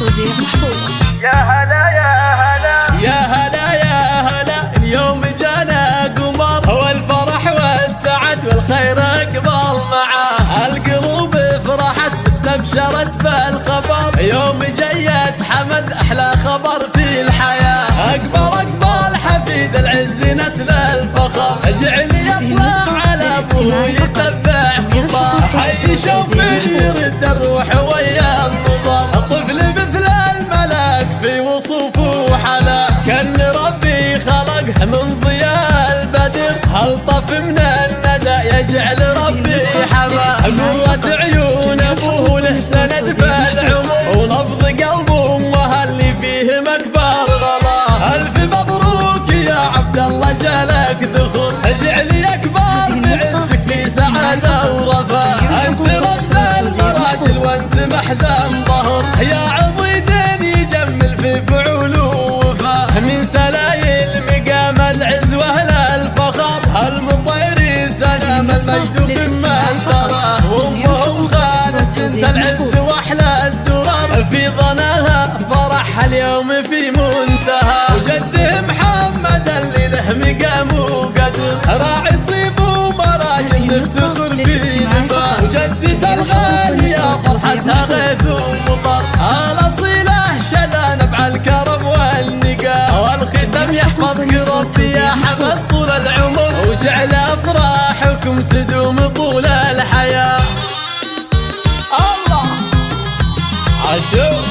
والتوزيع محفوظ. يا هلا يا هلا يا هلا يا هلا، اليوم جانا قمر، هو الفرح والسعد والخير اقبل معاه. القلوب فرحت واستبشرت بالخبر، يوم جيت حمد احلى خبر في الحياه. اقبل حفيد العز نسل الفخر، اجعل يطلع على ابوه يتبع خطاه. حي شوف يرد الروح ويا النظر، الطفل مثل الملاك في وصوفه وحلا. كان ربي خلقه من ضياء البدر، هل طف من الندى يجعل ربي حماه. قرة عيون ابوه له سند في العمر، ونبض قلبه امه اللي فيه مكبر غلا. الف مبروك يا عبد الله جالك ذخر، اجعل يكبر بعزك في سعاده ورفاه. انت رمز المراجل وانت محزن ظهر، يا عضيد يجمل في فعوله ووفاه. من سلايل مقام العز واهل الفخر، المطير سلام المجد بمن تراه. وامهم خالد بنت العز واحلى الدرر، في ظناها فرحها اليوم في منتهى. وجده محمد اللي له مقام وقدر، راعي طيب ومراجل نفتخر في نباه. وجدة الغالية فرحتها غيث ومطر، الاصيله شذا نبع الكرم والنقاه. والختم يحفظك ربي يا حمد طول العمر، وجعل افراحكم تدوم طول الحياه. الله عاشور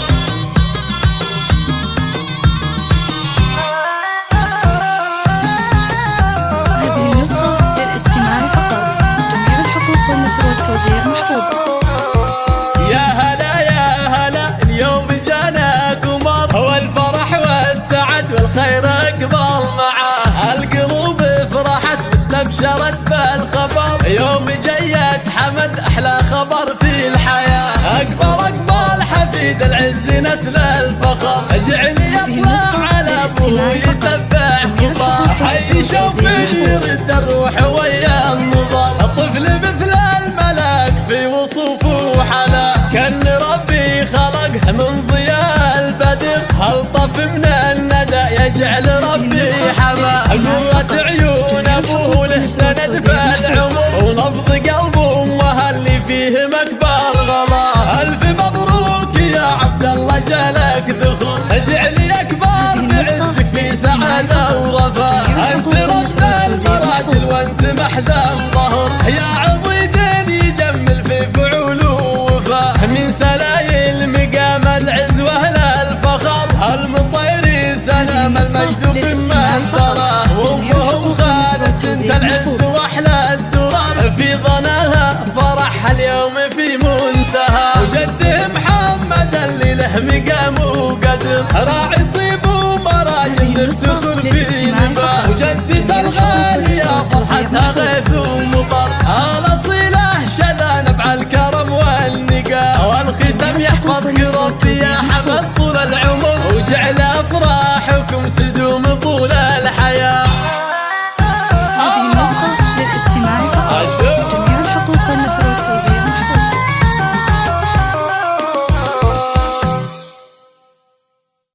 هذه النسخة للاستماع فقط، جميع الحقوق والنشر والتوزيع محفوظ. يا هلا يا هلا، اليوم جانا قمر، هو الفرح والسعد والخير اقبل معاه. القلوب فرحت واستبشرت بالخبر، يوم جيت حمد احلى خبر في الحياه. اقبل حفيد العز نسل الفخر، اجعل يطلع على ابوه يتبع خطاه. حي شوف يرد الروح ويا النظر، الطفل مثل الملاك في وصوفه وحلا. كان ربي خلقه من ضياء البدر، هل طف من الندى يجعل ربي حماه. قرة عيون ابوه له سند في العمر، ونبض قلبه امه اللي فيه مكبر غلا. الف مبروك يا عبد الله جالك ذخر، اجعل يكبر بعزك في سعاده ورفاه. انت رمز المراجل وانت محزن ظهر، يا عضيد يجمل في فعوله ووفاه. من سلايل مقام العز واهل الفخر، المطير سلام المجد بمن تراه. وامهم خالد بنت العز